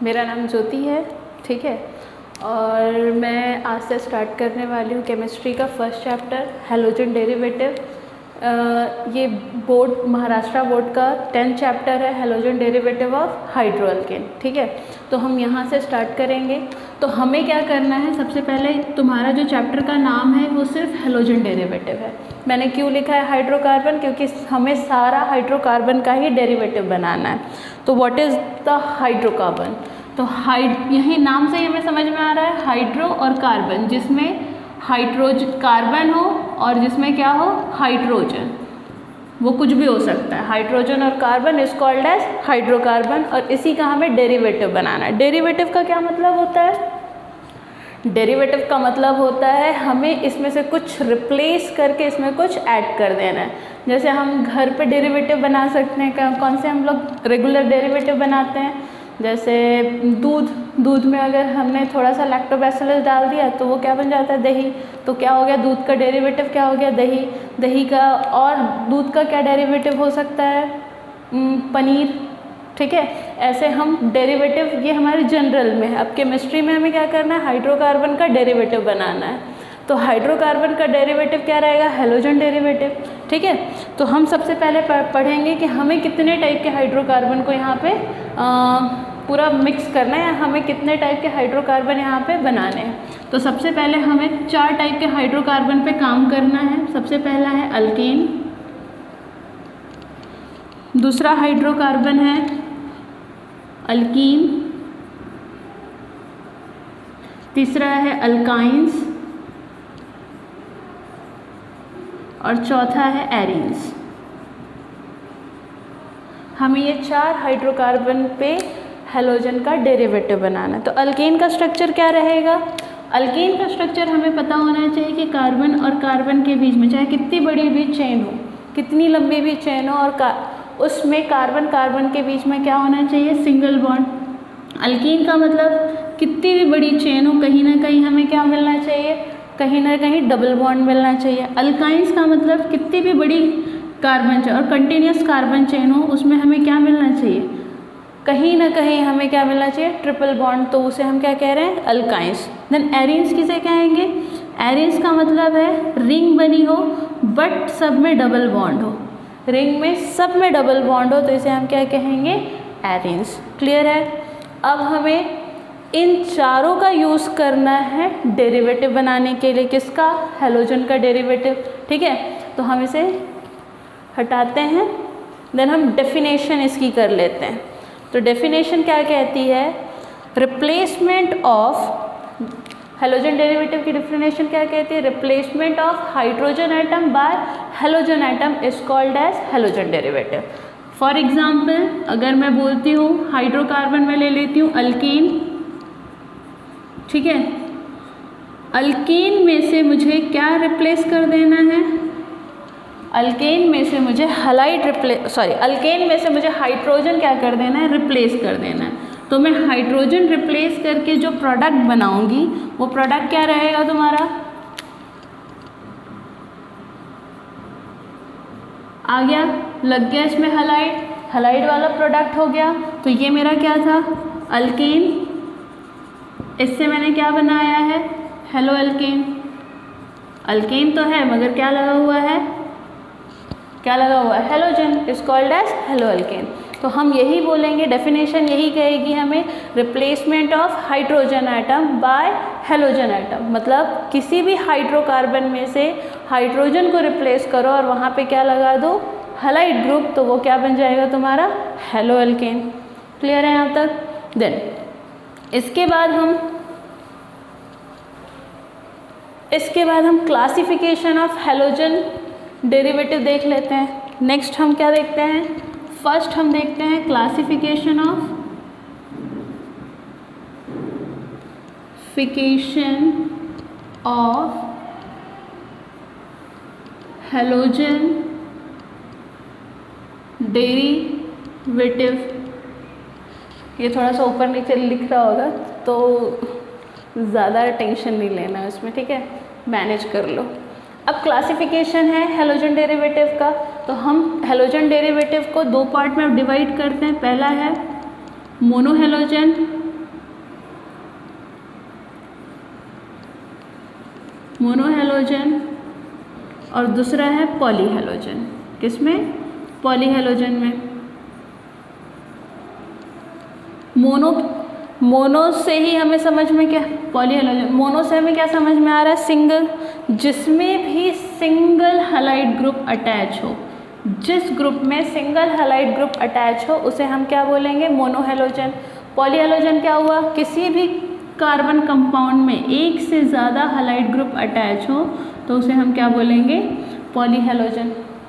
मेरा नाम ज्योति है, ठीक है। और मैं आज से स्टार्ट करने वाली हूँ केमिस्ट्री का फर्स्ट चैप्टर हैलोजन डेरिवेटिव। ये बोर्ड महाराष्ट्र बोर्ड का 10th चैप्टर है, हैलोजन डेरिवेटिव ऑफ हाइड्रोअल्केन, ठीक है। तो हम यहाँ से स्टार्ट करेंगे। तो हमें क्या करना है, सबसे पहले तुम्हारा जो चैप्टर का नाम है वो सिर्फ हैलोजन डेरिवेटिव है। मैंने क्यों लिखा है हाइड्रोकार्बन, क्योंकि हमें सारा हाइड्रोकार्बन का ही डेरिवेटिव बनाना है। तो व्हाट इज़ द हाइड्रोकार्बन, तो यही नाम से ही हमें समझ में आ रहा है हाइड्रो और कार्बन, जिसमें हाइड्रोजन कार्बन हो और जिसमें क्या हो हाइड्रोजन, वो कुछ भी हो सकता है। हाइड्रोजन और carbon is called as hydrocarbon, और इसी का हमें डेरिवेटिव बनाना है। डेरिवेटिव का क्या मतलब होता है, डेरिवेटिव का मतलब होता है हमें इसमें से कुछ रिप्लेस करके इसमें कुछ ऐड कर देना है। जैसे हम घर पे डेरिवेटिव बना सकते हैं, कौन से हम लोग रेगुलर डेरिवेटिव बनाते हैं, जैसे दूध में अगर हमने थोड़ा सा लैक्टोबैसिलस डाल दिया तो वो क्या बन जाता है, दही। तो क्या हो गया, दूध का डेरिवेटिव क्या हो गया, दही। दही का और दूध का क्या डेरिवेटिव हो सकता है, पनीर, ठीक है। ऐसे हम डेरिवेटिव, ये हमारे जनरल में है। अब केमिस्ट्री में हमें क्या करना है, हाइड्रोकार्बन का डेरिवेटिव बनाना है। तो हाइड्रोकार्बन का डेरिवेटिव क्या रहेगा, हैलोजन डेरिवेटिव, ठीक है। तो हम सबसे पहले पढ़ेंगे कि हमें कितने टाइप के हाइड्रोकार्बन को यहाँ पे पूरा मिक्स करना है, हमें कितने टाइप के हाइड्रोकार्बन यहाँ पे बनाने हैं। तो सबसे पहले हमें 4 टाइप के हाइड्रोकार्बन पे काम करना है। सबसे पहला है अल्केन, दूसरा हाइड्रोकार्बन है अल्कीन, तीसरा है अल्काइंस और चौथा है एरीन्स। हमें ये 4 हाइड्रोकार्बन पे हैलोजन का डेरिवेटिव बनाना है। तो अल्केन का स्ट्रक्चर क्या रहेगा, अल्केन का स्ट्रक्चर हमें पता होना चाहिए कि कार्बन और कार्बन के बीच में चाहे कितनी बड़ी भी चेन हो, कितनी लंबी भी चेन हो, और उसमें कार्बन कार्बन के बीच में क्या होना चाहिए, सिंगल बॉन्ड। अल्कीन का मतलब कितनी भी बड़ी चेन हो, कहीं ना कहीं हमें क्या मिलना चाहिए, कहीं ना कहीं डबल बॉन्ड मिलना चाहिए। अल्काइंस का मतलब कितनी भी बड़ी कार्बन चेन और कंटिन्यूस कार्बन चेन हो, उसमें हमें क्या मिलना चाहिए, कहीं ना कहीं हमें क्या मिलना चाहिए, ट्रिपल बॉन्ड। तो उसे हम क्या कह रहे हैं, अल्काइंस। देन एरीन्स किसे कहेंगे, एरीन्स का मतलब है रिंग बनी हो बट सब में डबल बॉन्ड हो, रिंग में सब में डबल बॉन्ड हो, तो इसे हम क्या कहेंगे, एरीन्स। क्लियर है। अब हमें इन चारों का यूज़ करना है डेरिवेटिव बनाने के लिए, किसका, हैलोजन का डेरिवेटिव, ठीक है। तो हम इसे हटाते हैं, देन हम डेफिनेशन इसकी कर लेते हैं। तो डेफिनेशन क्या कहती है, रिप्लेसमेंट ऑफ, हैलोजन डेरिवेटिव की डेफिनेशन क्या कहती है, replacement of hydrogen atom by halogen atom is called as halogen derivative. For example अगर मैं बोलती हूँ हाइड्रोकार्बन में ले लेती हूँ अल्कीन, ठीक है। अल्कीन में से मुझे क्या रिप्लेस कर देना है, अल्केन में से मुझे अल्केन में से मुझे हाइड्रोजन क्या कर देना है, रिप्लेस कर देना है। तो मैं हाइड्रोजन रिप्लेस करके जो प्रोडक्ट बनाऊंगी वो प्रोडक्ट क्या रहेगा तुम्हारा, आ गया, लग गया इसमें हलाइड, हलाइड वाला प्रोडक्ट हो गया। तो ये मेरा क्या था, अल्केन, इससे मैंने क्या बनाया है, हेलो अल्केन। अल्केन तो है मगर क्या लगा हुआ है, क्या लगा हुआ है, halogen, is called as halo alkane. तो हम यही बोलेंगे, डेफिनेशन यही कहेगी हमें, replacement of hydrogen atom by halogen atom, मतलब किसी भी हाइड्रोकार्बन में से हाइड्रोजन को रिप्लेस करो और वहाँ पे क्या लगा दो, हैलाइड ग्रुप, तो वो क्या बन जाएगा तुम्हारा, हेलो अल्केन। क्लियर है यहाँ तक। देन इसके बाद हम क्लासिफिकेशन ऑफ हैलोजन डेरिवेटिव देख लेते हैं। नेक्स्ट हम क्या देखते हैं, फर्स्ट हम देखते हैं क्लासिफिकेशन ऑफ हैलोजन डेरिवेटिव। ये थोड़ा सा ऊपर नीचे लिख रहा होगा तो ज़्यादा टेंशन नहीं लेना है इसमें, ठीक है, मैनेज कर लो। अब क्लासिफिकेशन है हैलोजन डेरिवेटिव का, तो हम हैलोजन डेरिवेटिव को 2 पार्ट में डिवाइड करते हैं। पहला है मोनोहैलोजन मोनोहेलोजन और दूसरा है पॉलीहेलोजन। किसमें? पॉलीहेलोजन में। मोनो से ही हमें समझ में क्या, पॉलीहेलोजन, मोनो से हमें क्या समझ में आ रहा है? सिंगल, जिसमें भी सिंगल हैलाइड ग्रुप अटैच हो, जिस ग्रुप में सिंगल हैलाइड ग्रुप अटैच हो उसे हम क्या बोलेंगे? मोनोहेलोजन। पॉलीहेलोजन क्या हुआ? किसी भी कार्बन कंपाउंड में एक से ज़्यादा हैलाइड ग्रुप अटैच हो तो उसे हम क्या बोलेंगे? पॉलीहेलोजन।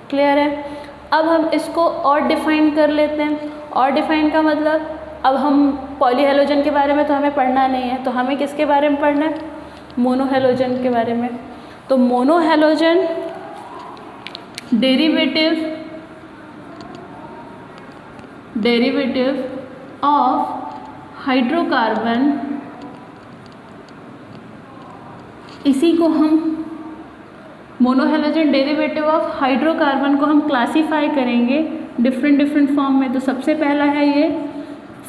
क्लियर है? अब हम इसको और डिफाइन कर लेते हैं। और डिफाइन का मतलब, अब हम पॉलीहेलोजन के बारे में तो हमें पढ़ना नहीं है, तो हमें किसके बारे में पढ़ना है? मोनोहेलोजन के बारे में। तो मोनोहेलोजन डेरिवेटिव ऑफ हाइड्रोकार्बन, इसी को हम मोनोहेलोजन डेरिवेटिव ऑफ हाइड्रोकार्बन को हम क्लासीफाई करेंगे डिफरेंट फॉर्म में। तो सबसे पहला है ये,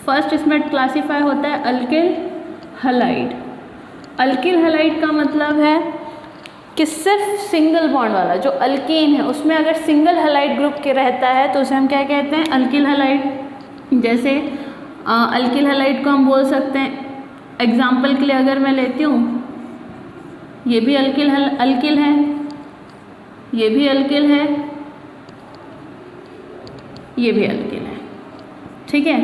फर्स्ट इसमें क्लासीफाई होता है अल्किल हैलाइड। अल्किल हैलाइड का मतलब है कि सिर्फ सिंगल बॉन्ड वाला जो अल्केन है उसमें अगर सिंगल हैलाइड ग्रुप के रहता है तो उसे हम क्या कहते हैं? Alkyl halide. जैसे अल्किल हैलाइड को हम बोल सकते हैं, एग्जाम्पल के लिए अगर मैं लेती हूँ, ये भी अल्किल है, ये भी अल्किल है, ये भी अल्किल है। ठीक है,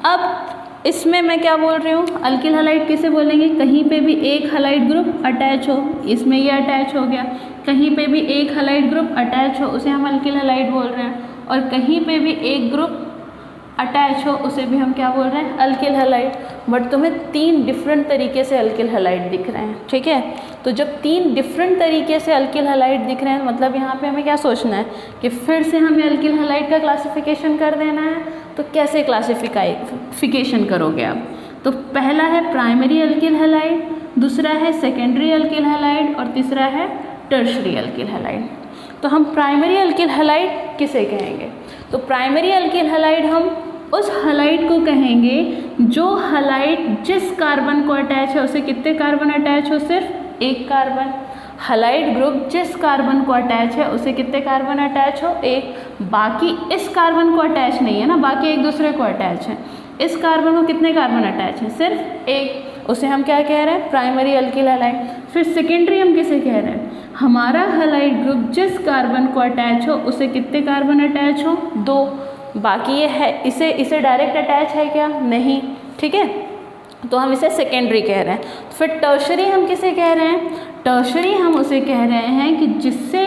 अब इसमें मैं क्या बोल रही हूँ? अल्किल हैलाइड किसे बोलेंगे? कहीं पे भी एक हैलाइड ग्रुप अटैच हो, इसमें ये अटैच हो गया, कहीं पे भी एक हैलाइड ग्रुप अटैच हो उसे हम अल्किल हैलाइड बोल रहे हैं, और कहीं पे भी एक ग्रुप अटैच हो उसे भी हम क्या बोल रहे हैं? Alkyl halide. बट तुम्हें 3 डिफरेंट तरीके से अल्किल हैलाइड दिख रहे हैं। ठीक है, तो जब 3 डिफरेंट तरीके से अल्किल हैलाइड दिख रहे हैं मतलब यहाँ पे हमें क्या सोचना है कि फिर से हमें अल्किल हैलाइड का क्लासिफिकेशन कर देना है। तो कैसे क्लासिफिकेशन करोगे आप? तो पहला है प्राइमरी अल्किल हैलाइड, दूसरा है सेकेंडरी अल्किल हैलाइड और तीसरा है टर्शरी अल्किल हैलाइड। तो हम प्राइमरी अल्किल हैलाइड किसे कहेंगे? तो प्राइमरी अल्किल हैलाइड हम उस हैलाइड को कहेंगे जो हैलाइड जिस कार्बन को अटैच है उसे कितने कार्बन अटैच हो? सिर्फ एक कार्बन। हैलाइड ग्रुप जिस कार्बन को अटैच है उसे कितने कार्बन अटैच हो? एक। बाकी इस कार्बन को अटैच नहीं है ना, बाकी एक दूसरे को अटैच है। इस कार्बन को कितने कार्बन अटैच है? सिर्फ एक। उसे हम क्या कह रहे हैं? Primary alkyl halide. फिर सेकेंडरी हम किसे कह रहे हैं? हमारा हैलाइड ग्रुप जिस कार्बन को अटैच हो उसे कितने कार्बन अटैच हो? 2। बाकी ये है, इसे डायरेक्ट अटैच है क्या? नहीं। ठीक है, तो हम इसे सेकेंडरी कह रहे हैं। फिर टर्शरी हम किसे कह रहे हैं? टर्शरी हम उसे कह रहे हैं कि जिससे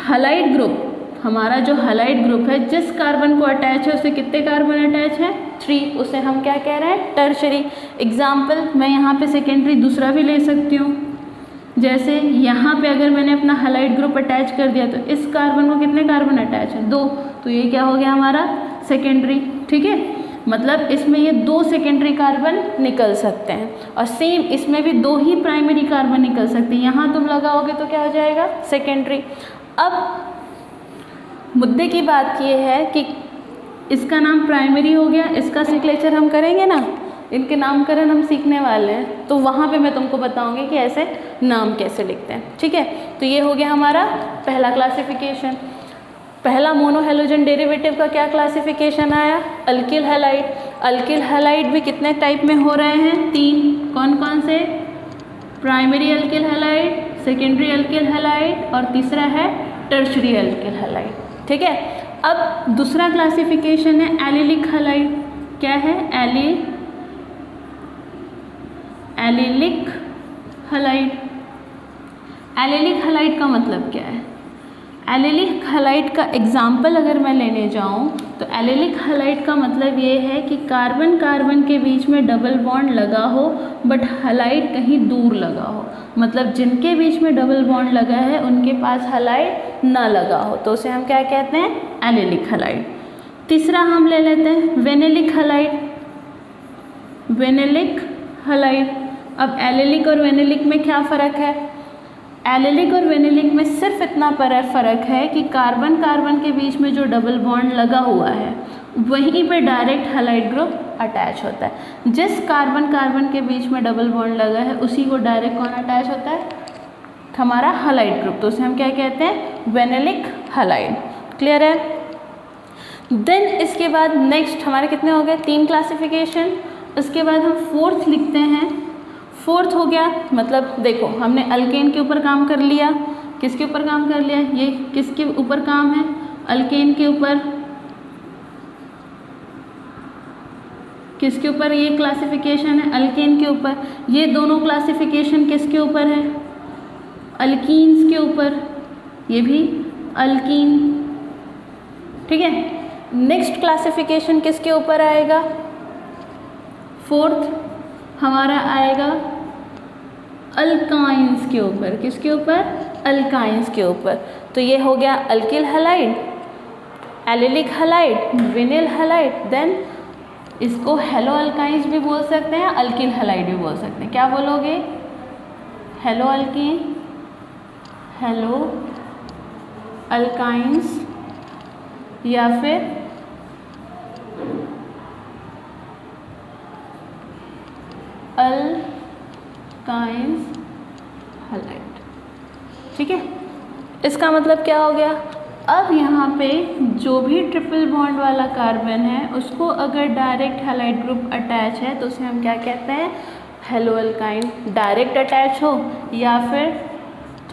हैलाइड ग्रुप, हमारा जो हैलाइड ग्रुप है जिस कार्बन को अटैच है उसे कितने कार्बन अटैच है? 3। उसे हम क्या कह रहे हैं? टर्शरी। एग्जाम्पल मैं यहाँ पे सेकेंडरी दूसरा भी ले सकती हूँ। जैसे यहाँ पे अगर मैंने अपना हैलाइड ग्रुप अटैच कर दिया तो इस कार्बन को कितने कार्बन अटैच है? 2। तो ये क्या हो गया हमारा? सेकेंडरी। ठीक है, मतलब इसमें ये 2 सेकेंडरी कार्बन निकल सकते हैं, और सेम इसमें भी 2 ही प्राइमरी कार्बन निकल सकते हैं। यहाँ तुम लगाओगे तो क्या हो जाएगा? सेकेंडरी। अब मुद्दे की बात ये है कि इसका नाम प्राइमरी हो गया, इसका नोमेनक्लेचर हम करेंगे ना, इनके नामकरण हम सीखने वाले हैं, तो वहाँ पे मैं तुमको बताऊंगी कि ऐसे नाम कैसे लिखते हैं। ठीक है, तो ये हो गया हमारा पहला क्लासिफिकेशन। पहला मोनोहेलोजन डेरिवेटिव का क्या क्लासिफिकेशन आया? Alkyl halide. अल्किल हैलाइड भी कितने टाइप में हो रहे हैं? 3। कौन कौन से? Primary alkyl halide, secondary alkyl halide और तीसरा है टर्शरी अल्किल हैलाइड। ठीक है, अब दूसरा क्लासिफिकेशन है एलिलिक हैलाइड। क्या है? Allylic halide. एलिलिक हैलाइड का मतलब क्या है? एलिलिक हैलाइड का एग्जाम्पल अगर मैं लेने जाऊं तो एलिलिक हैलाइड का मतलब ये है कि कार्बन कार्बन के बीच में डबल बॉन्ड लगा हो बट हैलाइड कहीं दूर लगा हो, मतलब जिनके बीच में डबल बॉन्ड लगा है उनके पास हैलाइड ना लगा हो, तो उसे हम क्या कहते हैं? Allylic halide. तीसरा हम ले लेते हैं वेनिलिक हैलाइड। Vinylic halide. अब एलिलिक और वेनिलिक में क्या फ़र्क है? एलिलिक और वेनिलिक में सिर्फ इतना फ़र्क है कि कार्बन कार्बन के बीच में जो डबल बॉन्ड लगा हुआ है वहीं पे डायरेक्ट हैलाइड ग्रुप अटैच होता है। जिस कार्बन कार्बन के बीच में डबल बॉन्ड लगा है उसी को डायरेक्ट कौन अटैच होता है? हमारा हलाइड ग्रुप, तो उसे हम क्या कहते हैं, वेनिलिक हलाइड। क्लियर है। देन इसके बाद नेक्स्ट हमारे कितने हो गए, 3 क्लासिफिकेशन। उसके बाद हम फोर्थ लिखते हैं। फोर्थ हो गया, मतलब देखो हमने अल्केन के ऊपर काम कर लिया, किसके ऊपर काम कर लिया, ये किसके ऊपर काम है, अल्केन के ऊपर। किसके ऊपर ये क्लासिफिकेशन है, अल्केन के ऊपर। ये दोनों क्लासिफिकेशन किसके ऊपर है, अल्कीन्स के ऊपर, ये भी अल्कीन। ठीक है। नेक्स्ट क्लासिफिकेशन किसके ऊपर आएगा, फोर्थ हमारा आएगा अल्काइंस के ऊपर। किसके ऊपर, अल्काइंस के ऊपर। तो ये हो गया alkyl halide, allylic halide, vinyl halide. Then इसको हेलो अल्काइंस भी बोल सकते हैं, अल्किल हैलाइड भी बोल सकते हैं। क्या बोलोगे, हेलो अल्कीन, हेलो अल्काइंस, या फिर अल्काइंस हैलाइड। ठीक है। इसका मतलब क्या हो गया, अब यहाँ पे जो भी ट्रिपल बॉन्ड वाला कार्बन है उसको अगर डायरेक्ट हैलाइड ग्रुप अटैच है तो उसे हम क्या कहते हैं, हेलो अल्काइन। डायरेक्ट अटैच हो या फिर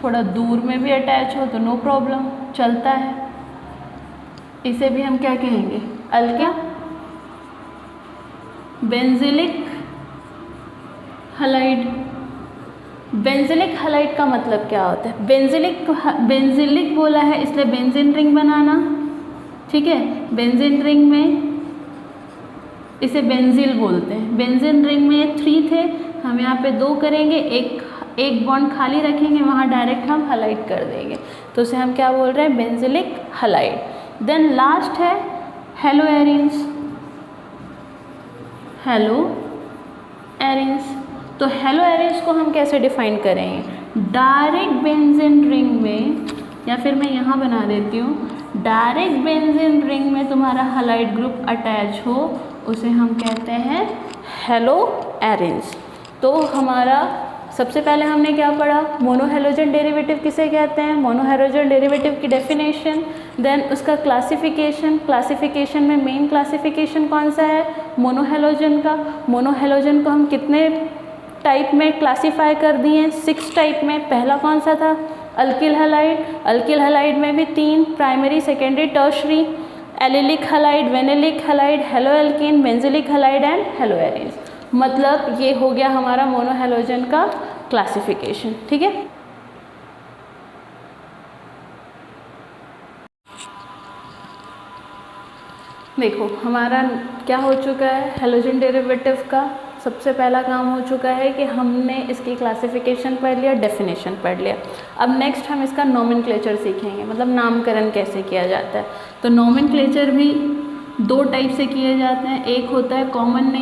थोड़ा दूर में भी अटैच हो तो नो प्रॉब्लम, चलता है। इसे भी हम क्या कहेंगे, Alka benzylic halide. Benzylic halide का मतलब क्या होता है, बेंजिलिक बोला है इसलिए बेंजीन रिंग बनाना। ठीक है। बेंजीन रिंग में इसे बेंजील बोलते हैं। बेंजीन रिंग में 3 थे, हम यहाँ पे 2 करेंगे, एक बॉन्ड खाली रखेंगे, वहाँ डायरेक्ट हम हलाइड कर देंगे, तो उसे हम क्या बोल रहे हैं, बेंजिलिक हलाइड। देन लास्ट है हेलो एरिन्स। हेलो एरिन्स, तो हेलो एरिन्स को हम कैसे डिफाइन करेंगे, डायरेक्ट बेंजीन रिंग में, या फिर मैं यहाँ बना देती हूँ, डायरेक्ट बेंजीन रिंग में तुम्हारा हलाइड ग्रुप अटैच हो उसे हम कहते हैं हेलो एरिन्स। तो हमारा सबसे पहले हमने क्या पढ़ा, मोनोहेलोजन डेरिवेटिव किसे कहते हैं, मोनोहेलोजन डेरिवेटिव की डेफिनेशन, देन उसका क्लासिफिकेशन में मेन क्लासिफिकेशन कौन सा है, मोनोहेलोजन का। मोनोहेलोजन को हम कितने टाइप में क्लासीफाई कर दिए, 6 टाइप में। पहला कौन सा था, अल्किल हैलाइड। अल्किल हैलाइड में भी 3, primary, secondary, tertiary. Allylic halide, vinylic halide, halo alkene, benzylic halide and halo arenes. मतलब ये हो गया हमारा मोनोहेलोजन का क्लासिफिकेशन। ठीक है। देखो हमारा क्या हो चुका है, हेलोजन डेरिवेटिव का सबसे पहला काम हो चुका है कि हमने इसकी क्लासिफिकेशन पढ़ लिया, डेफिनेशन पढ़ लिया। अब नेक्स्ट हम इसका नोमेनक्लेचर सीखेंगे, मतलब नामकरण कैसे किया जाता है। तो नोमेनक्लेचर भी 2 टाइप से किए जाते हैं, एक होता है कॉमन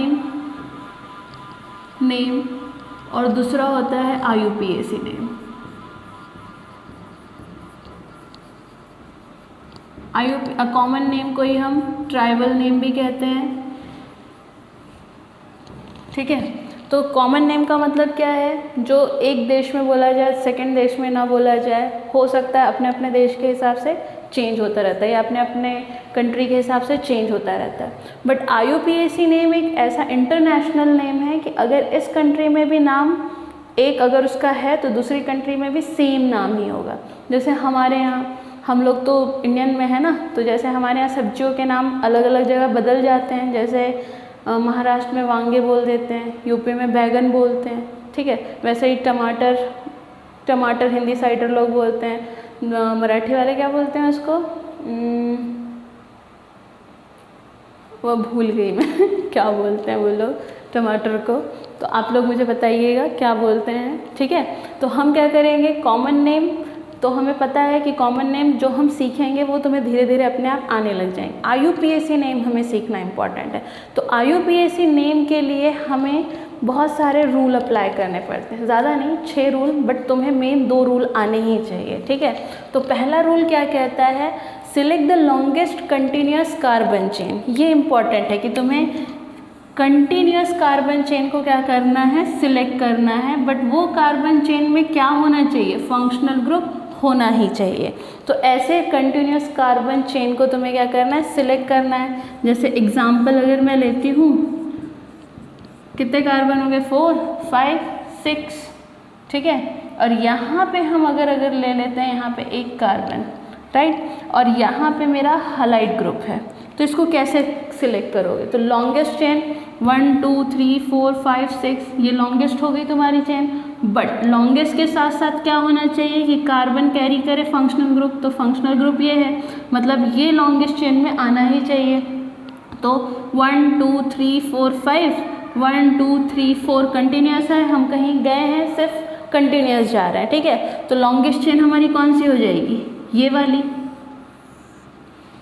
नेम और दूसरा होता है IUPAC नेम। कॉमन नेम को ही हम ट्राइबल नेम भी कहते हैं। ठीक है। तो कॉमन नेम का मतलब क्या है, जो एक देश में बोला जाए सेकंड देश में ना बोला जाए, हो सकता है अपने अपने देश के हिसाब से चेंज होता रहता है या अपने अपने कंट्री के हिसाब से चेंज होता रहता है। बट IUPAC नेम एक ऐसा इंटरनेशनल नेम है कि अगर इस कंट्री में भी नाम एक अगर उसका है तो दूसरी कंट्री में भी सेम नाम ही होगा। जैसे हमारे यहाँ, हम लोग तो इंडियन में है ना, तो जैसे हमारे यहाँ सब्जियों के नाम अलग अलग जगह बदल जाते हैं। जैसे महाराष्ट्र में वांगे बोल देते हैं, यूपी में बैगन बोलते हैं। ठीक है। वैसे ही टमाटर हिंदी साइडर लोग बोलते हैं, मराठी वाले क्या बोलते हैं उसको, वो भूल गई मैं क्या बोलते हैं वो लोग टमाटर को, तो आप लोग मुझे बताइएगा क्या बोलते हैं। ठीक है। तो हम क्या करेंगे, कॉमन नेम, तो हमें पता है कि कॉमन नेम जो हम सीखेंगे वो तुम्हें धीरे धीरे अपने आप आने लग जाएंगे। IUPAC नेम हमें सीखना इम्पॉर्टेंट है। तो IUPAC नेम के लिए हमें बहुत सारे रूल अप्लाई करने पड़ते हैं, ज़्यादा नहीं 6 रूल, बट तुम्हें मेन 2 रूल आने ही चाहिए। ठीक है। तो पहला रूल क्या कहता है, select the longest continuous carbon chain. ये इम्पॉर्टेंट है कि तुम्हें कंटिन्यूस कार्बन चेन को क्या करना है, सिलेक्ट करना है, बट वो कार्बन चेन में क्या होना चाहिए, फंक्शनल ग्रुप होना ही चाहिए। तो ऐसे कंटिन्यूस कार्बन चेन को तुम्हें क्या करना है, सिलेक्ट करना है। जैसे एग्जांपल अगर मैं लेती हूँ, कितने कार्बन हो गए, 4, 5, 6, ठीक है। और यहाँ पे हम अगर ले लेते हैं यहाँ पे एक कार्बन, राइट, और यहाँ पे मेरा हलाइड ग्रुप है, तो इसको कैसे सिलेक्ट करोगे, तो लॉन्गेस्ट चेन 1 2 3 4 5 6, ये लॉन्गेस्ट हो गई तुम्हारी चेन, बट लॉन्गेस्ट के साथ साथ क्या होना चाहिए कि कार्बन कैरी करे फंक्शनल ग्रुप, तो फंक्शनल ग्रुप ये है, मतलब ये लॉन्गेस्ट चेन में आना ही चाहिए। तो 1 2 3 4 5, 1 2 3 4 कंटिन्यूस है, हम कहीं गए हैं, सिर्फ कंटिन्यूस जा रहा है, ठीक है। तो लॉन्गेस्ट चेन हमारी कौन सी हो जाएगी, ये वाली।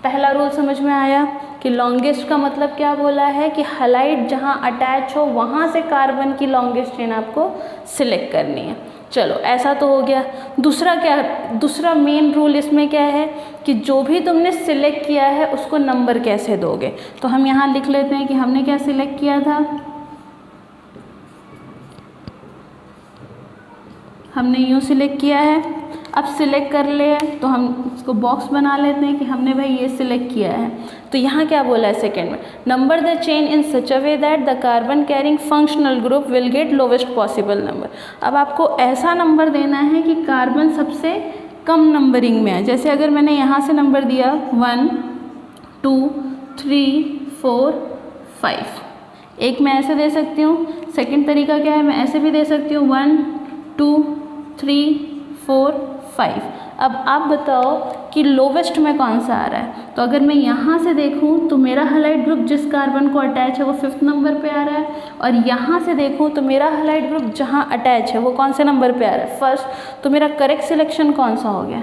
पहला रूल समझ में आया कि लॉन्गेस्ट का मतलब क्या बोला है कि हलाइड जहाँ अटैच हो वहाँ से कार्बन की लॉन्गेस्ट चेन आपको सिलेक्ट करनी है। चलो ऐसा तो हो गया। दूसरा मेन रूल इसमें क्या है कि जो भी तुमने सिलेक्ट किया है उसको नंबर कैसे दोगे। तो हम यहाँ लिख लेते हैं कि हमने क्या सिलेक्ट किया था, हमने यूँ सिलेक्ट किया है। अब सिलेक्ट कर ले तो हम इसको बॉक्स बना लेते हैं कि हमने भाई ये सिलेक्ट किया है। तो यहाँ क्या बोला है सेकेंड में, number the chain in such a way that the carbon carrying functional group will get lowest possible number. अब आपको ऐसा नंबर देना है कि कार्बन सबसे कम नंबरिंग में है। जैसे अगर मैंने यहाँ से नंबर दिया 1 2 3 4 5, एक मैं ऐसे दे सकती हूँ। सेकेंड तरीका क्या है, मैं ऐसे भी दे सकती हूँ 1 2 3 4 5। अब आप बताओ कि लोवेस्ट में कौन सा आ रहा है। तो अगर मैं यहाँ से देखूँ तो मेरा हलाइड ग्रुप जिस कार्बन को अटैच है वो 5th नंबर पे आ रहा है, और यहाँ से देखूँ तो मेरा हलाइड ग्रुप जहाँ अटैच है वो कौन से नंबर पे आ रहा है, 1st। तो मेरा करेक्ट सिलेक्शन कौन सा हो गया,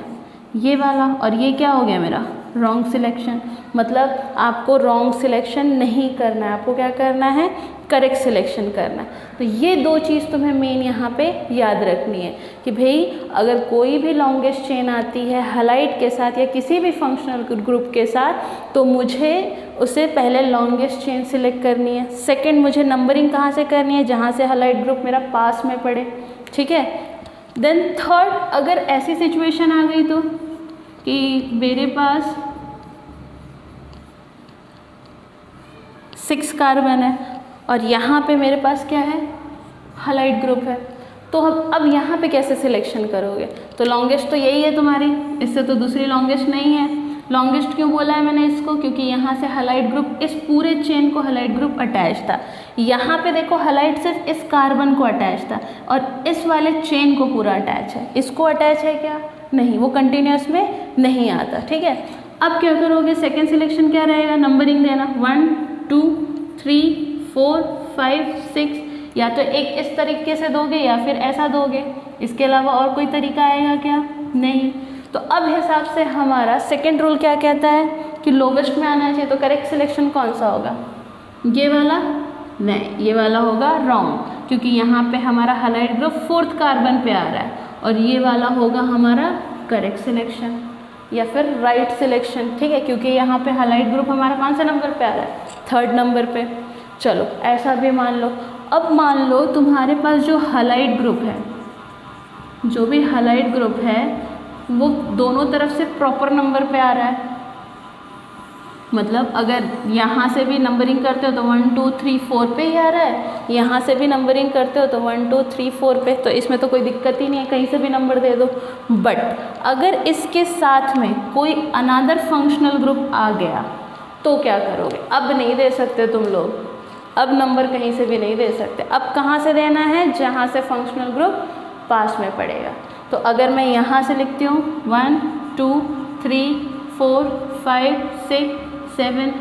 ये वाला। और ये क्या हो गया मेरा रॉन्ग सिलेक्शन। मतलब आपको रॉन्ग सिलेक्शन नहीं करना है, आपको क्या करना है, करेक्ट सिलेक्शन करना है। तो ये दो चीज़ तुम्हें मेन यहाँ पे याद रखनी है कि भाई अगर कोई भी लॉन्गेस्ट चेन आती है हलाइड के साथ या किसी भी फंक्शनल ग्रुप के साथ, तो मुझे उसे पहले लॉन्गेस्ट चेन सिलेक्ट करनी है। सेकेंड, मुझे नंबरिंग कहाँ से करनी है, जहाँ से हलाइड ग्रुप मेरा पास में पड़े, ठीक है। देन थर्ड, अगर ऐसी सिचुएशन आ गई तो कि मेरे पास 6 कार्बन है और यहाँ पे मेरे पास क्या है, हलाइड ग्रुप है, तो अब यहाँ पे कैसे सिलेक्शन करोगे। तो लॉन्गेस्ट तो यही है तुम्हारी, इससे तो दूसरी लॉन्गेस्ट नहीं है। लॉन्गेस्ट क्यों बोला है मैंने इसको, क्योंकि यहाँ से हलाइड ग्रुप, इस पूरे चेन को हलाइड ग्रुप अटैच था। यहाँ पे देखो हलाइड सिर्फ इस कार्बन को अटैच था और इस वाले चेन को पूरा अटैच है। इसको अटैच है क्या, नहीं, वो कंटिन्यूस में नहीं आता, ठीक है। अब क्या करोगे, सेकेंड सिलेक्शन क्या रहेगा, नंबरिंग देना 1 2 3 4 5 6, या तो एक इस तरीके से दोगे या फिर ऐसा दोगे, इसके अलावा और कोई तरीका आएगा क्या, नहीं। तो अब हिसाब से हमारा सेकेंड रूल क्या कहता है कि लोवेस्ट में आना चाहिए। तो करेक्ट सिलेक्शन कौन सा होगा, ये वाला, नहीं, ये वाला होगा रॉन्ग, क्योंकि यहाँ पे हमारा हलाइड ग्रुप 4th कार्बन पे आ रहा है, और ये वाला होगा हमारा करेक्ट सिलेक्शन या फिर राइट सिलेक्शन, ठीक है, क्योंकि यहाँ पे हलाइड ग्रुप हमारा कौन से नंबर पे आ रहा है, 3rd नंबर पे। चलो ऐसा भी मान लो। अब मान लो तुम्हारे पास जो हलाइड ग्रुप है, जो भी हलाइड ग्रुप है वो दोनों तरफ से प्रॉपर नंबर पे आ रहा है। मतलब अगर यहाँ से भी नंबरिंग करते हो तो 1 2 3 4 पे ही आ रहा है, यहाँ से भी नंबरिंग करते हो तो 1 2 3 4 पे, तो इसमें तो कोई दिक्कत ही नहीं है, कहीं से भी नंबर दे दो। बट अगर इसके साथ में कोई अनदर फंक्शनल ग्रुप आ गया तो क्या करोगे, अब नहीं दे सकते तुम लोग, अब नंबर कहीं से भी नहीं दे सकते। अब कहाँ से देना है, जहाँ से फंक्शनल ग्रुप पास में पड़ेगा। तो अगर मैं यहाँ से लिखती हूँ 1 2 3 4 5 6 7,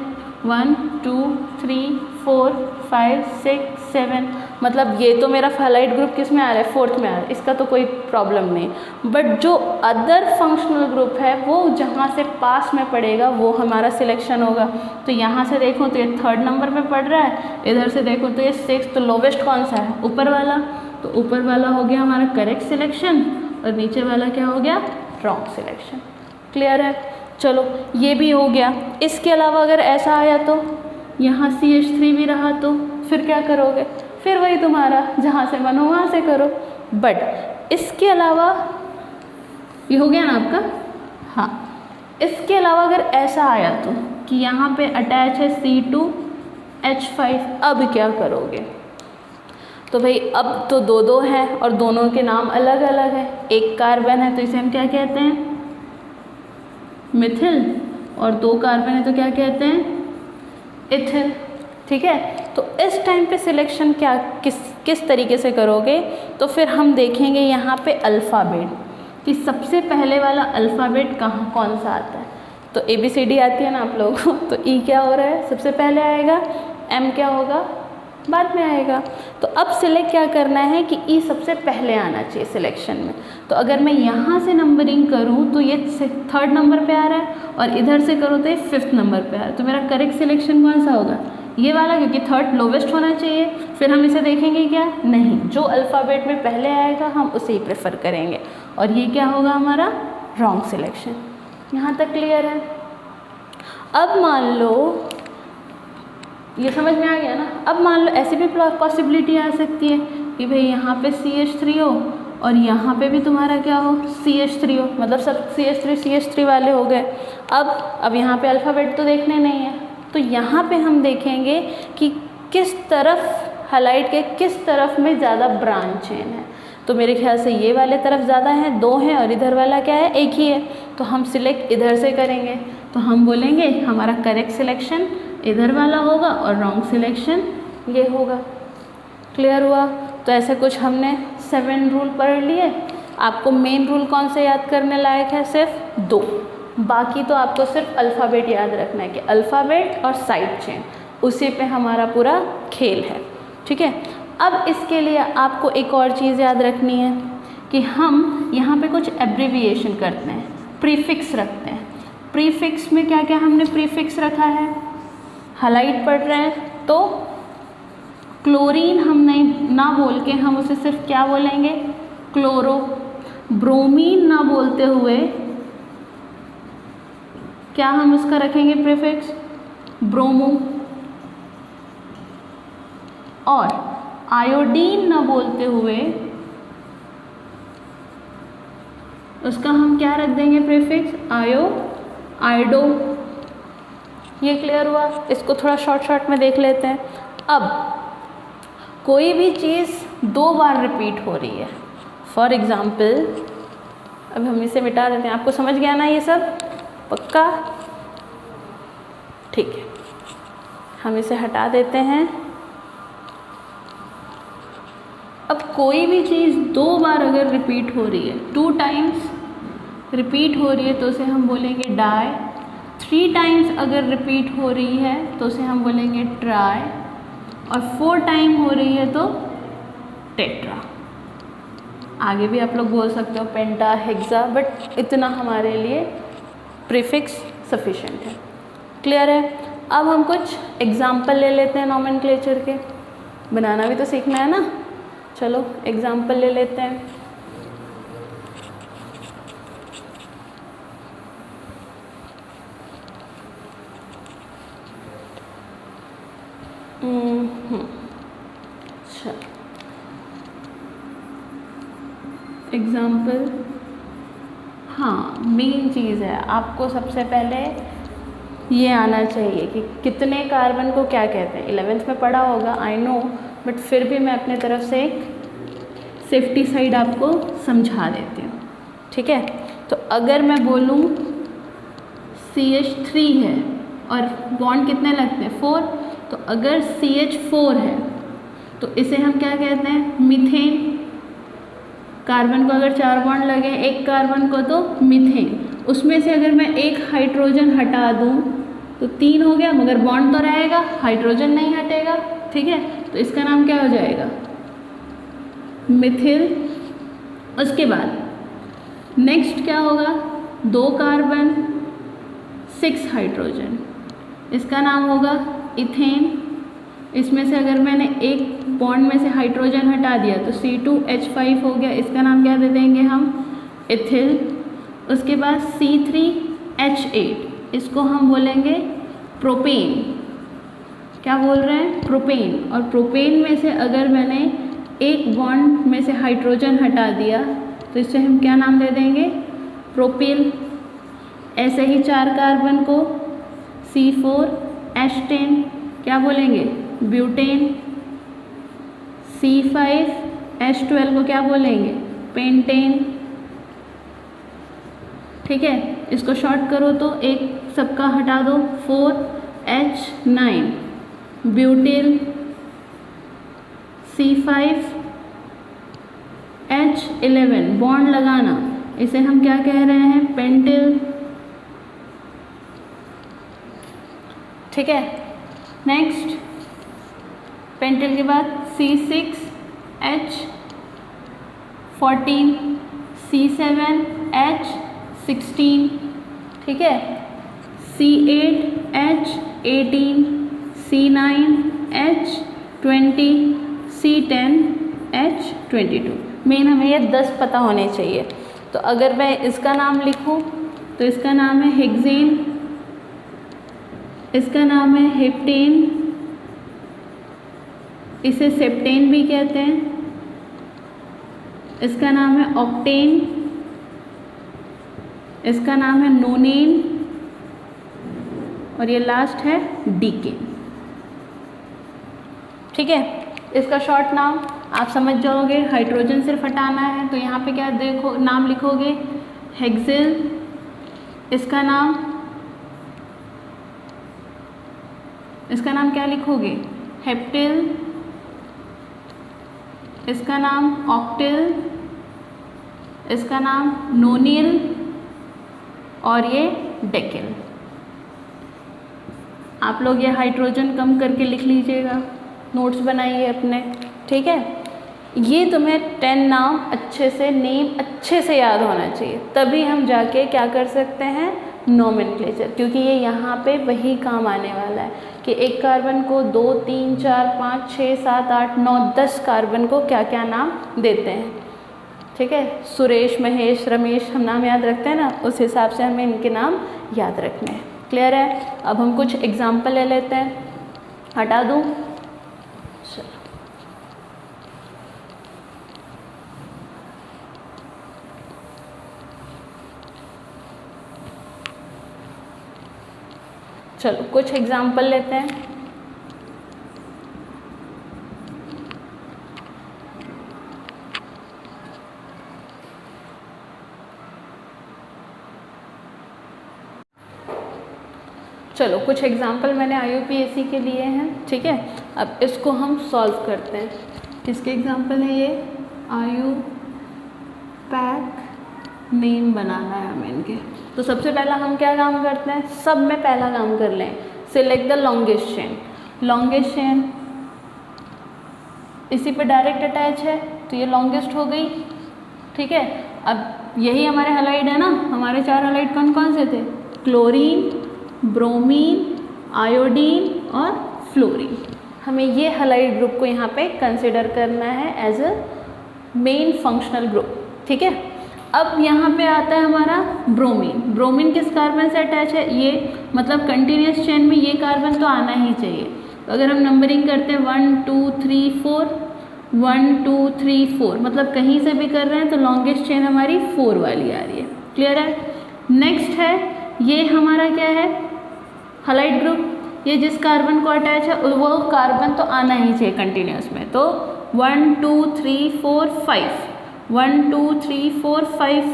1 2 3 4 5 6 7, मतलब ये तो मेरा हलाइड ग्रुप किस में आ रहा है, 4th में आ रहा है, इसका तो कोई प्रॉब्लम नहीं। बट जो अदर फंक्शनल ग्रुप है वो जहाँ से पास में पड़ेगा वो हमारा सिलेक्शन होगा। तो यहाँ से देखो तो ये 3rd नंबर पे पड़ रहा है, इधर से देखो तो ये 6th, तो लोवेस्ट कौन सा है, ऊपर वाला। तो ऊपर वाला हो गया हमारा करेक्ट सिलेक्शन और नीचे वाला क्या हो गया, रॉन्ग सिलेक्शन। क्लियर है, चलो ये भी हो गया। इसके अलावा अगर ऐसा आया तो यहाँ CH3 भी रहा तो फिर क्या करोगे, फिर वही तुम्हारा जहाँ से मन हो वहाँ से करो। बट इसके अलावा ये हो गया ना आपका। हाँ, इसके अलावा अगर ऐसा आया तो कि यहाँ पे अटैच है C2H5, अब क्या करोगे? तो भाई अब तो दो दो हैं और दोनों के नाम अलग अलग हैं। एक कार्बन है तो इसे हम क्या कहते हैं, मिथिल, और दो कार्बन है तो क्या कहते हैं, इथिल। ठीक है, तो इस टाइम पे सिलेक्शन क्या किस तरीके से करोगे? तो फिर हम देखेंगे यहाँ पे अल्फ़ाबेट कि सबसे पहले वाला अल्फ़ाबेट कौन सा आता है। तो ABCD आती है ना आप लोगों को, तो E क्या हो रहा है, सबसे पहले आएगा, M क्या होगा, बाद में आएगा। तो अब सिलेक्ट क्या करना है कि E सबसे पहले आना चाहिए सिलेक्शन में। तो अगर मैं यहाँ से नंबरिंग करूँ तो ये 3rd नंबर पे आ रहा है और इधर से करूँ तो ये 5th नंबर पे आ रहा है। तो मेरा करेक्ट सिलेक्शन कौन सा होगा, ये वाला, क्योंकि 3rd लोवेस्ट होना चाहिए। फिर हम इसे देखेंगे क्या, नहीं, जो अल्फ़ाबेट में पहले आएगा हम उसे ही प्रेफर करेंगे, और ये क्या होगा हमारा रॉन्ग सिलेक्शन। यहाँ तक क्लियर है? अब मान लो, ये समझ में आ गया ना। अब मान लो ऐसी भी पॉसिबिलिटी आ सकती है कि भाई यहाँ पे CH3 हो और यहाँ पे भी तुम्हारा क्या हो, CH3 हो, मतलब सब CH3 वाले हो गए। अब यहाँ पे अल्फ़ाबेट तो देखने नहीं है, तो यहाँ पे हम देखेंगे कि किस तरफ हाइलाइट के किस तरफ में ज़्यादा ब्रांच चेन है। तो मेरे ख्याल से ये वाले तरफ ज़्यादा है, 2 हैं, और इधर वाला क्या है, एक ही है। तो हम सिलेक्ट इधर से करेंगे, तो हम बोलेंगे हमारा करेक्ट सिलेक्शन इधर वाला होगा और रॉन्ग सिलेक्शन ये होगा। क्लियर हुआ? तो ऐसे कुछ हमने 7 रूल पढ़ लिए। आपको मेन रूल कौन से याद करने लायक है, सिर्फ 2। बाकी तो आपको सिर्फ अल्फ़ाबेट याद रखना है कि अल्फ़ाबेट और साइड चेन, उसी पे हमारा पूरा खेल है। ठीक है, अब इसके लिए आपको एक और चीज़ याद रखनी है कि हम यहाँ पे कुछ एब्रिविएशन करते हैं, प्रीफिक्स रखते हैं। प्रीफिक्स में क्या क्या हमने प्रीफिक्स रखा है, हाइलाइट पढ़ रहे हैं तो क्लोरीन हम नहीं ना बोल के हम उसे सिर्फ क्या बोलेंगे, क्लोरो। ब्रोमीन ना बोलते हुए क्या हम उसका रखेंगे प्रीफिक्स, ब्रोमो। और आयोडीन ना बोलते हुए उसका हम क्या रख देंगे प्रीफिक्स, आयोडो। ये क्लियर हुआ? इसको थोड़ा शॉर्ट में देख लेते हैं। अब कोई भी चीज़ 2 बार रिपीट हो रही है, फॉर एग्ज़ाम्पल, अब हम इसे मिटा देते हैं। आपको समझ गया ना ये सब, पक्का? ठीक है, हम इसे हटा देते हैं। अब कोई भी चीज़ 2 बार अगर रिपीट हो रही है, 2 टाइम्स रिपीट हो रही है तो उसे हम बोलेंगे डाई। 3 टाइम्स अगर रिपीट हो रही है तो उसे हम बोलेंगे ट्राई, और 4 टाइम हो रही है तो टेट्रा। आगे भी आप लोग बोल सकते हो पेंटा, हेक्सा, बट इतना हमारे लिए प्रीफिक्स सफिशेंट है। क्लियर है? अब हम कुछ एग्जाम्पल ले लेते हैं नॉमेनक्लेचर के, बनाना भी तो सीखना है ना। चलो एग्जाम्पल ले लेते हैं। अच्छा, एग्जाम्पल, हाँ, मेन चीज़ है आपको सबसे पहले ये आना चाहिए कि कितने कार्बन को क्या कहते हैं। 11th में पढ़ा होगा, आई नो, बट फिर भी मैं अपने तरफ से एक सेफ्टी साइड आपको समझा देती हूँ। ठीक है, तो अगर मैं बोलूँ CH3 है और बॉन्ड कितने लगते हैं, 4, तो अगर CH4 है तो इसे हम क्या कहते हैं, मीथेन। कार्बन को अगर 4 बॉन्ड लगे एक कार्बन को तो मीथेन। उसमें से अगर मैं एक हाइड्रोजन हटा दूँ तो 3 हो गया, मगर बॉन्ड तो रहेगा, हाइड्रोजन नहीं हटेगा। ठीक है, तो इसका नाम क्या हो जाएगा, मिथिल। उसके बाद नेक्स्ट क्या होगा, 2 कार्बन 6 हाइड्रोजन, इसका नाम होगा इथेन। इसमें से अगर मैंने एक बॉन्ड में से हाइड्रोजन हटा दिया तो C2H5 हो गया, इसका नाम क्या दे देंगे हम, इथिल। उसके बाद C3H8, इसको हम बोलेंगे प्रोपेन। क्या बोल रहे हैं, प्रोपेन। और प्रोपेन में से अगर मैंने एक बॉन्ड में से हाइड्रोजन हटा दिया तो इससे हम क्या नाम दे देंगे, प्रोपिल। ऐसे ही 4 कार्बन को C4H10 क्या बोलेंगे, ब्यूटेन। C5H12 को क्या बोलेंगे, पेंटेन। ठीक है, इसको शॉर्ट करो तो एक सबका हटा दो, 4H9 ब्यूटिल। C5H11 बॉन्ड लगाना, इसे हम क्या कह रहे हैं, पेंटिल। ठीक है, नेक्स्ट पेंटिल के बाद C6H14 C7H16, ठीक है, C8H18 C9H20 C10H22। मेन हमें ये 10 पता होने चाहिए। तो अगर मैं इसका नाम लिखूं तो इसका नाम है हेक्सेन, इसका नाम है हेप्टेन, इसे सेप्टेन भी कहते हैं, इसका नाम है ऑक्टेन, इसका नाम है नोनेन, और ये लास्ट है डीकेन। ठीक है, इसका शॉर्ट नाम आप समझ जाओगे, हाइड्रोजन सिर्फ हटाना है तो यहाँ पे क्या देखो नाम लिखोगे, हेक्सेन। इसका नाम क्या लिखोगे, हेप्टिल। इसका नाम ऑक्टिल, इसका नाम नोनिल, और ये डेकिल। आप लोग ये हाइड्रोजन कम करके लिख लीजिएगा, नोट्स बनाइए अपने। ठीक है, ये तुम्हें 10 नाम अच्छे से, नेम अच्छे से याद होना चाहिए, तभी हम जाके क्या कर सकते हैं, नोमेनक्लेचर। क्योंकि ये यहाँ पे वही काम आने वाला है कि एक कार्बन को 2 3 4 5 6 7 8 9 10 कार्बन को क्या क्या नाम देते हैं। ठीक है, सुरेश, महेश, रमेश हम नाम याद रखते हैं ना, उस हिसाब से हमें इनके नाम याद रखने हैं। क्लियर है? अब हम कुछ एग्जाम्पल ले लेते हैं, हटा दूँ। चलो कुछ एग्जाम्पल लेते हैं। चलो कुछ एग्जाम्पल मैंने IUPAC के लिए हैं। ठीक है, अब इसको हम सॉल्व करते हैं। किसके एग्जाम्पल है ये, IUPAC नेम बनाना है हमें इनके। तो सबसे पहला हम क्या काम करते हैं, सब में पहला काम कर लें, select the longest chain. Longest chain इसी पे डायरेक्ट अटैच है तो ये लॉन्गेस्ट हो गई। ठीक है, अब यही हमारे हैलाइड है ना, हमारे 4 हैलाइड कौन कौन से थे, क्लोरीन, ब्रोमीन, आयोडीन और फ्लोरीन। हमें ये हैलाइड ग्रुप को यहाँ पे कंसिडर करना है as a main functional group. ठीक है, अब यहाँ पे आता है हमारा ब्रोमीन। ब्रोमीन किस कार्बन से अटैच है, ये मतलब कंटिन्यूस चेन में ये कार्बन तो आना ही चाहिए। तो अगर हम नंबरिंग करते हैं 1 2 3 4 1 2 3 4, मतलब कहीं से भी कर रहे हैं तो लॉन्गेस्ट चेन हमारी 4 वाली आ रही है। क्लियर है? नेक्स्ट है, ये हमारा क्या है, हैलाइड ग्रुप। ये जिस कार्बन को अटैच है वो कार्बन तो आना ही चाहिए कंटिन्यूस में। तो 1 2 3 4 5 1 2 3 4 5।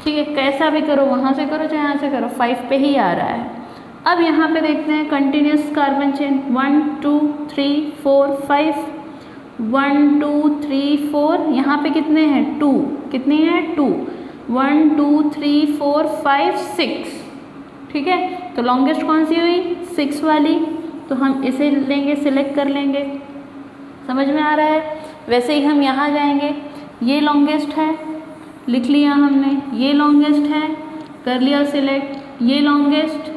ठीक है, कैसा भी करो, वहाँ से करो चाहे यहाँ से करो, 5 पे ही आ रहा है। अब यहाँ पे देखते हैं कंटिन्यूस कार्बन चेन 1 2 3 4 5 1 2 3 4, यहाँ पे कितने हैं 2, कितनी है 2 1 2 3 4 5 6। ठीक है, तो लॉन्गेस्ट कौन सी हुई, 6 वाली, तो हम इसे लेंगे, सिलेक्ट कर लेंगे। समझ में आ रहा है? वैसे ही हम यहाँ जाएंगे, ये लॉन्गेस्ट है, लिख लिया हमने, ये लॉन्गेस्ट है, कर लिया सिलेक्ट, ये लॉन्गेस्ट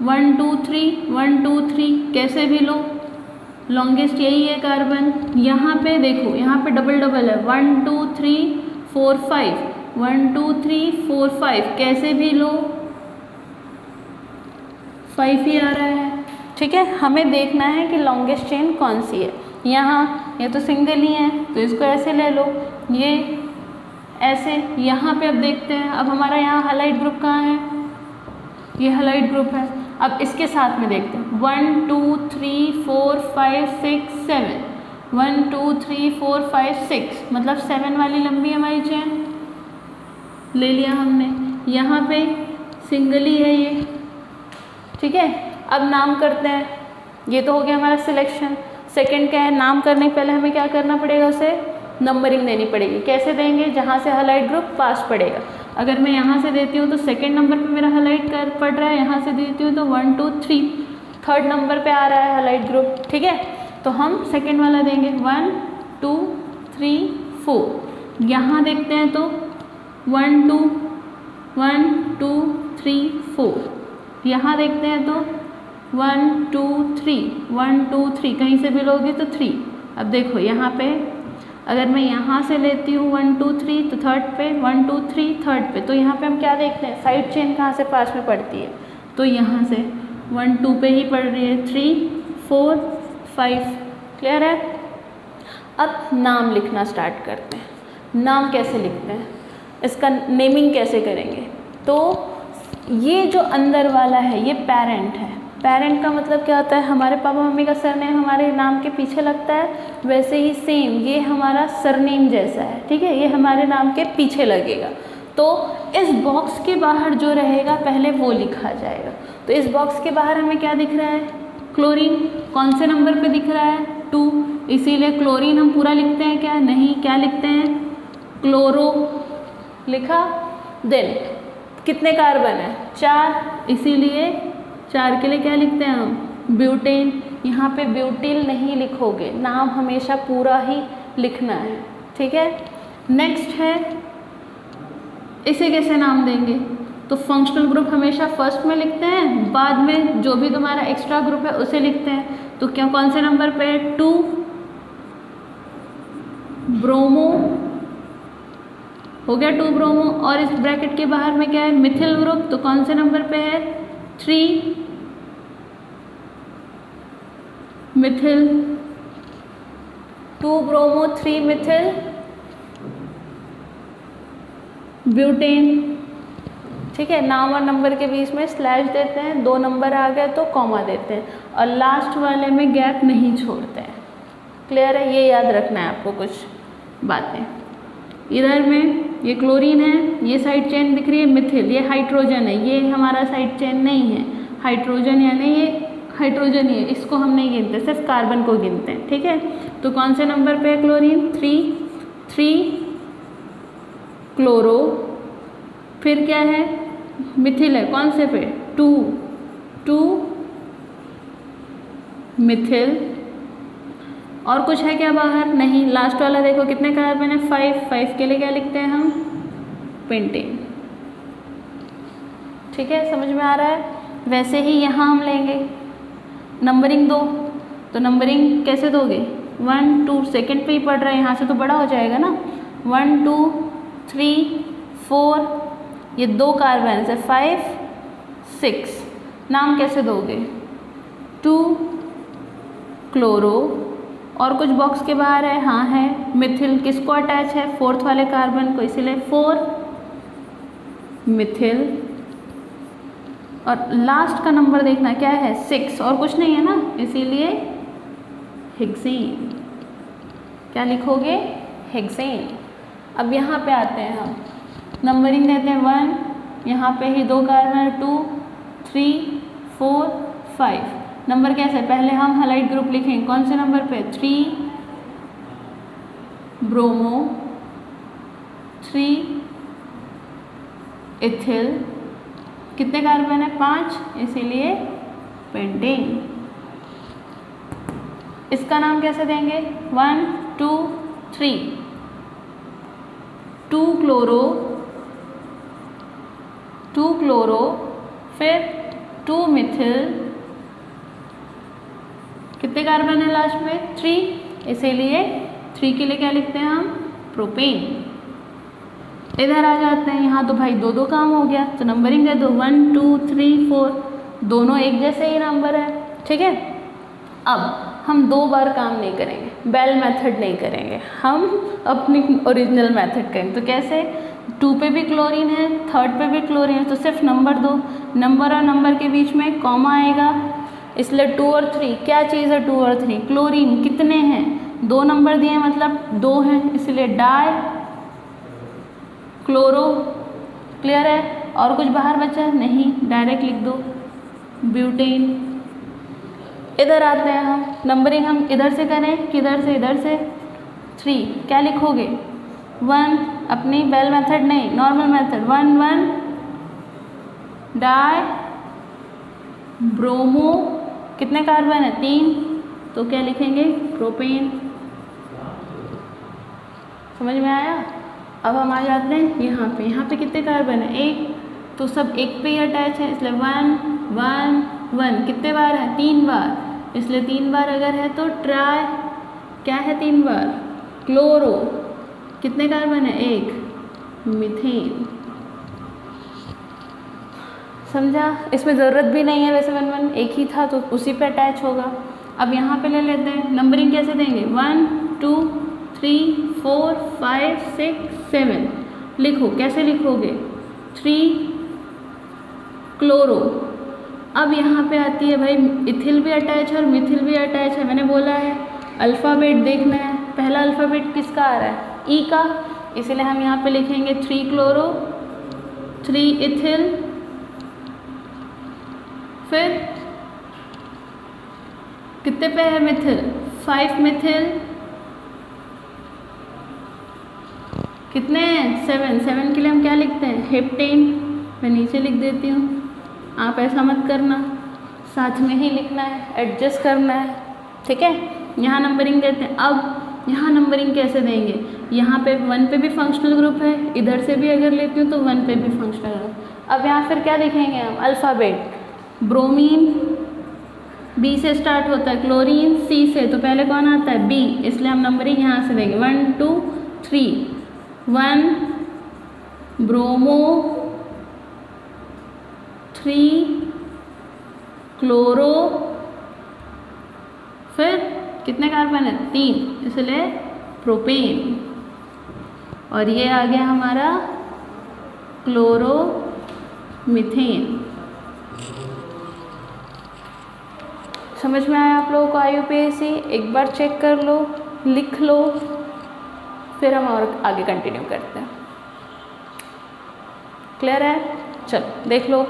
1 2 3 1 2 3, कैसे भी लो लॉन्गेस्ट यही है कार्बन। यहाँ पे देखो, यहाँ पे डबल डबल है, 1 2 3 4 5 1 2 3 4 5, कैसे भी लो 5 ही आ रहा है। ठीक है, हमें देखना है कि लॉन्गेस्ट चेन कौन सी है। यहाँ ये तो सिंगल ही है तो इसको ऐसे ले लो, ये ऐसे। यहाँ पे अब देखते हैं, अब हमारा यहाँ हैलाइड ग्रुप कहाँ है, ये हैलाइड ग्रुप है। अब इसके साथ में देखते हैं 1 2 3 4 5 6 7, 1 2 3 4 5 6, मतलब 7 वाली लंबी हमारी चेन ले लिया हमने। यहाँ पे सिंगल ही है ये। ठीक है, अब नाम करते हैं। ये तो हो गया हमारा सिलेक्शन। सेकंड क्या है, नाम करने के पहले हमें क्या करना पड़ेगा, उसे नंबरिंग देनी पड़ेगी। कैसे देंगे, जहाँ से हैलाइड ग्रुप पास पड़ेगा। अगर मैं यहाँ से देती हूँ तो सेकंड नंबर पे मेरा हैलाइड पड़ रहा है, यहाँ से देती हूँ तो 1 2 3 थर्ड नंबर पे आ रहा है हैलाइड ग्रुप। ठीक है, तो हम सेकंड वाला देंगे 1 2 3 4। यहाँ देखते हैं तो 1 2 1 2 3 4। यहाँ देखते हैं तो 1 2 3 1 2 3, कहीं से भी लोगे तो 3। अब देखो यहाँ पे अगर मैं यहाँ से लेती हूँ 1 2 3 तो थर्ड पे 1 2 3 थर्ड पे, तो यहाँ पे हम क्या देखते हैं, साइड चेन कहाँ से पास में पड़ती है, तो यहाँ से 1 2 पे ही पड़ रही है, 3 4 5। क्लियर है। अब नाम लिखना स्टार्ट करते हैं। नाम कैसे लिखते हैं, इसका नेमिंग कैसे करेंगे। तो ये जो अंदर वाला है ये पेरेंट है। पेरेंट का मतलब क्या होता है, हमारे पापा मम्मी का सरनेम हमारे नाम के पीछे लगता है, वैसे ही सेम ये हमारा सरनेम जैसा है। ठीक है, ये हमारे नाम के पीछे लगेगा। तो इस बॉक्स के बाहर जो रहेगा पहले वो लिखा जाएगा। तो इस बॉक्स के बाहर हमें क्या दिख रहा है, क्लोरीन। कौन से नंबर पे दिख रहा है, 2, इसीलिए क्लोरीन हम पूरा लिखते हैं क्या, नहीं, क्या लिखते हैं, क्लोरो लिखा। देन कितने कार्बन है, 4, इसीलिए 4 के लिए क्या लिखते हैं हम, ब्यूटेन। यहाँ पे ब्यूटिल नहीं लिखोगे, नाम हमेशा पूरा ही लिखना है। ठीक है, नेक्स्ट है इसे कैसे नाम देंगे, तो फंक्शनल ग्रुप हमेशा फर्स्ट में लिखते हैं, बाद में जो भी तुम्हारा एक्स्ट्रा ग्रुप है उसे लिखते हैं। तो क्या कौन से नंबर पे है, 2 ब्रोमो हो गया, 2 ब्रोमो। और इस ब्रैकेट के बाहर में क्या है, मिथिल ग्रुप, तो कौन से नंबर पे है, 3 मिथिल, 2 ब्रोमो 3 मिथिल ब्यूटेन। ठीक है, नाम और नंबर के बीच में स्लैश देते हैं, 2 नंबर आ गए तो कॉमा देते हैं, और लास्ट वाले में गैप नहीं छोड़ते हैं। क्लियर है, ये याद रखना है आपको कुछ बातें। इधर में ये क्लोरीन है, ये साइड चेन दिख रही है मिथिल, ये हाइड्रोजन है, ये हमारा साइड चेन नहीं है, हाइड्रोजन यानी ये हाइड्रोजन ही है, इसको हम नहीं गिनते, सिर्फ कार्बन को गिनते हैं। ठीक है, तो कौन से नंबर पे है क्लोरीन, 3 क्लोरो। फिर क्या है, मिथिल है, कौन से पे, 2 मिथिल। और कुछ है क्या बाहर, नहीं। लास्ट वाला देखो कितने कार्बन है, 5 के लिए क्या लिखते हैं हम, पेंटेन। ठीक है, समझ में आ रहा है। वैसे ही यहाँ हम लेंगे नंबरिंग दो, तो नंबरिंग कैसे दोगे, 1 2 सेकेंड पे ही पड़ रहा है, यहाँ से तो बड़ा हो जाएगा ना, 1 2 3 4, ये 2 कार्बन है, 5 6। नाम कैसे दोगे, 2 क्लोरो। और कुछ बॉक्स के बाहर है, हाँ है, मिथिल किसको अटैच है, 4th वाले कार्बन को, इसीलिए 4 मिथिल। और लास्ट का नंबर देखना क्या है, 6, और कुछ नहीं है ना, इसीलिए हेक्सेन। क्या लिखोगे, हेक्सेन। अब यहाँ पे आते हैं हम, नंबरिंग देते हैं 1, यहाँ पे ही 2 कार्बन, 2 3 4 5। नंबर कैसे, पहले हम हैलाइड ग्रुप लिखेंगे, कौन से नंबर पे, 3 ब्रोमो, 3 इथिल। कितने कार्बन है, 5, इसीलिए पेंटेन। इसका नाम कैसे देंगे, 1 2 3, 2 क्लोरो, फिर 2 मिथिल। कितने कार्बन है लास्ट में, 3, इसीलिए 3 के लिए क्या लिखते हैं हम, प्रोपेन। इधर आ जाते हैं, यहाँ तो भाई 2 काम हो गया, तो नंबरिंग दे दो, 1 2 3 4, दोनों एक जैसे ही नंबर है, ठीक है। अब हम 2 बार काम नहीं करेंगे, बेल मेथड नहीं करेंगे, हम अपनी ओरिजिनल मेथड करेंगे। तो कैसे, 2 पे भी क्लोरीन है, 3rd पे भी क्लोरीन है, तो सिर्फ नंबर दो, नंबर और नंबर के बीच में कॉमा आएगा, इसलिए 2 और 3, क्या चीज़ है 2 और 3, क्लोरीन। कितने हैं, 2 नंबर दिए मतलब 2 हैं, इसलिए डाई क्लोरो। क्लियर है, और कुछ बाहर बचा नहीं, डायरेक्ट लिख दो ब्यूटेन। इधर आते हैं हम, नंबरिंग हम इधर से करें, किधर से, इधर से। 3 क्या लिखोगे, 1, अपनी बेल मेथड नहीं, नॉर्मल मेथड, 1 1 डाई ब्रोमो, कितने कार्बन है 3, तो क्या लिखेंगे प्रोपेन। समझ में आया। अब हम आ जाते हैं यहाँ पे कितने कार्बन है 1, तो सब एक पे ही अटैच है, इसलिए 1 1 1, कितने बार है 3 बार, इसलिए 3 बार अगर है तो ट्राई, क्या है 3 बार क्लोरो, कितने कार्बन है 1, मीथेन। समझा, इसमें ज़रूरत भी नहीं है वैसे 1 1 एक ही था तो उसी पे अटैच होगा। अब यहाँ पे ले लेते हैं, नंबरिंग कैसे देंगे, 1 2 3 4 5 6 7, लिखो, कैसे लिखोगे 3 क्लोरो। अब यहाँ पे आती है भाई इथिल भी अटैच है और मिथिल भी अटैच है, मैंने बोला है अल्फ़ाबेट देखना है, पहला अल्फ़ाबेट किसका आ रहा है ई का, इसलिए हम यहाँ पे लिखेंगे 3 क्लोरो 3 इथिल, फिर कितने पे है मिथिल 5 मिथिल, कितने हैं 7 के लिए हम क्या लिखते हैं हेप्टेन, मैं नीचे लिख देती हूँ, आप ऐसा मत करना, साथ में ही लिखना है, एडजस्ट करना है, ठीक है। यहाँ नंबरिंग देते हैं। अब यहाँ नंबरिंग कैसे देंगे, यहाँ पे 1 पे भी फंक्शनल ग्रुप है, इधर से भी अगर लेती हूँ तो 1 पे भी फंक्शनल ग्रुप। अब यहाँ फिर क्या लिखेंगे हम, अल्फ़ाबेट, ब्रोमीन बी से स्टार्ट होता है, क्लोरीन सी से, तो पहले कौन आता है बी, इसलिए हम नंबरिंग यहाँ से देंगे 1 2 3, 1 ब्रोमो 3 क्लोरो, फिर कितने कार्बन है 3, इसलिए प्रोपेन, और ये आ गया हमारा क्लोरो मीथेन। समझ में आया आप लोगों को IUPAC, एक बार चेक कर लो, लिख लो, फिर हम और आगे कंटिन्यू करते हैं। क्लियर है, चलो देख लो।